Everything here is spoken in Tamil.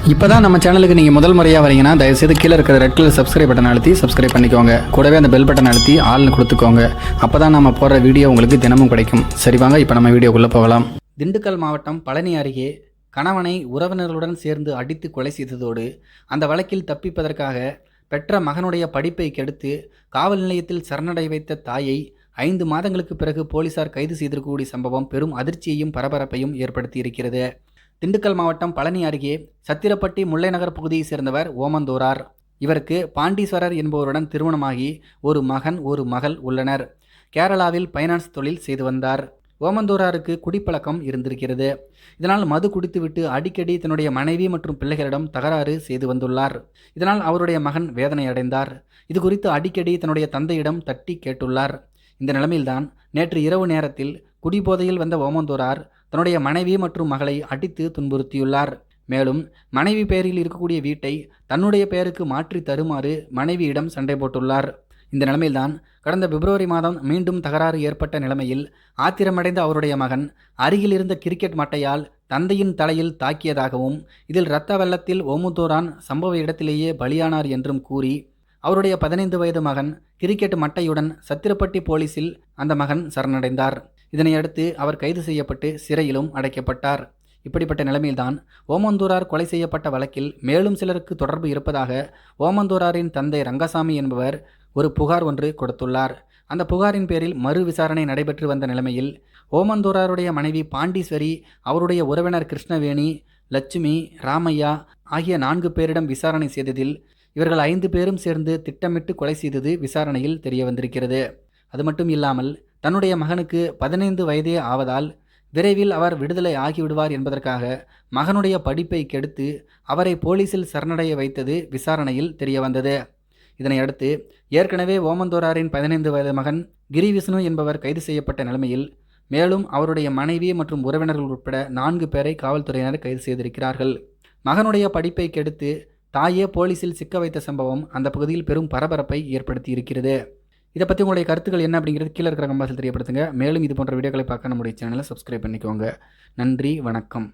இப்போ தான் நம்ம சேனலுக்கு நீங்கள் முதல் முறையாக வரீங்கன்னா தயவுசெய்து கீழே இருக்கிற ரெட் கலர் சப்ஸ்கிரைப் பட்டன் அழுத்தி சப்ஸ்கிரைப் பண்ணிக்கோங்க. கூடவே அந்த பெல் பட்டன் அழுத்தி ஆள்னு கொடுத்துக்கோங்க. அப்போ தான் நம்ம போடுற வீடியோ உங்களுக்கு தினமும் கிடைக்கும். சரி வாங்க இப்போ நம்ம வீடியோக்குள்ளே போகலாம். திண்டுக்கல் மாவட்டம் பழனி அருகே கணவனை உறவினர்களுடன் சேர்ந்து அடித்து கொலை செய்ததோடு அந்த வழக்கில் தப்பிப்பதற்காக பெற்ற மகனுடைய படிப்பை கெடுத்து காவல் நிலையத்தில் சரணடை வைத்த தாயை 5 மாதங்களுக்கு பிறகு போலீசார் கைது செய்திருக்கக்கூடிய சம்பவம் பெரும் அதிர்ச்சியையும் பரபரப்பையும் ஏற்படுத்தி இருக்கிறது. திண்டுக்கல் மாவட்டம் பழனி அருகே சத்திரப்பட்டி முல்லைநகர் பகுதியை சேர்ந்தவர் ஓமந்தூரார். இவருக்கு பாண்டீஸ்வரர் என்பவருடன் திருமணமாகி ஒரு மகன் ஒரு மகள் உள்ளனர். கேரளாவில் பைனான்ஸ் தொழில் செய்து வந்தார். ஓமந்தூராருக்கு குடிப்பழக்கம் இருந்திருக்கிறது. இதனால் மது குடித்துவிட்டு அடிக்கடி தன்னுடைய மனைவி மற்றும் பிள்ளைகளிடம் தகராறு செய்து வந்துள்ளார். இதனால் அவருடைய மகன் வேதனை அடைந்தார். இது குறித்து அடிக்கடி தன்னுடைய தந்தையிடம் தட்டி கேட்டுள்ளார். இந்த நிலைமையில்தான் நேற்று இரவு நேரத்தில் குடிபோதையில் வந்த ஓமந்தூரார் தன்னுடைய மனைவி மற்றும் மகளை அடித்து துன்புறுத்தியுள்ளார். மேலும் மனைவி பெயரில் இருக்கக்கூடிய வீட்டை தன்னுடைய பெயருக்கு மாற்றி தருமாறு மனைவியிடம் சண்டை போட்டுள்ளார். இந்த நிலைமையில்தான் கடந்த பிப்ரவரி மாதம் மீண்டும் தகராறு ஏற்பட்ட நிலைமையில் ஆத்திரமடைந்த அவருடைய மகன் அருகில் இருந்த கிரிக்கெட் மட்டையால் தந்தையின் தலையில் தாக்கியதாகவும் இதில் இரத்த வெள்ளத்தில் ஓமந்தூரான் சம்பவ இடத்திலேயே பலியானார் என்றும் கூறி அவருடைய 15 வயது மகன் கிரிக்கெட் மட்டையுடன் சத்திரப்பட்டி போலீசில் அந்த மகன் சரணடைந்தார். இதனையடுத்து அவர் கைது செய்யப்பட்டு சிறையிலும் அடைக்கப்பட்டார். இப்படிப்பட்ட நிலைமையில்தான் ஓமந்தூரார் கொலை செய்யப்பட்ட வழக்கில் மேலும் சிலருக்கு தொடர்பு இருப்பதாக ஓமந்தூராரின் தந்தை ரங்கசாமி என்பவர் ஒரு புகார் ஒன்று கொடுத்துள்ளார். அந்த புகாரின் பேரில் மறு விசாரணை நடைபெற்று வந்த நிலைமையில் ஓமந்தூராருடைய மனைவி பாண்டீஸ்வரி, அவருடைய உறவினர் கிருஷ்ணவேணி, லட்சுமி, ராமையா ஆகிய 4 பேரிடம் விசாரணை செய்ததில் இவர்கள் 5 பேரும் சேர்ந்து திட்டமிட்டு கொலை செய்தது விசாரணையில் தெரிய வந்திருக்கிறது. அது மட்டும் இல்லாமல் தன்னுடைய மகனுக்கு 15 வயதே ஆவதால் விரைவில் அவர் விடுதலை ஆகிவிடுவார் என்பதற்காக மகனுடைய படிப்பை கெடுத்து அவரை போலீசில் சரணடைய வைத்தது விசாரணையில் தெரிய வந்தது. இதனையடுத்து ஏற்கனவே ஓமந்தூராரின் 15 வயது மகன் கிரிவிஷ்ணு என்பவர் கைது செய்யப்பட்ட நிலைமையில் மேலும் அவருடைய மனைவி மற்றும் உறவினர்கள் உட்பட 4 பேரை காவல்துறையினர் கைது செய்திருக்கிறார்கள். மகனுடைய படிப்பை கெடுத்து தாயே போலீசில் சிக்க வைத்த சம்பவம் அந்த பகுதியில் பெரும் பரபரப்பை ஏற்படுத்தி இருக்கிறது. இதை பற்றி உங்களுடைய கருத்துக்கள் என்ன அப்படிங்கிறது கீழே இருக்கிற கமெண்ட்ஸில் தெரியப்படுத்துங்க. மேலும் இது போன்ற வீடியோக்களை பார்க்க நம்முடைய சேனலை சப்ஸ்கிரைப் பண்ணிக்கோங்க. நன்றி, வணக்கம்.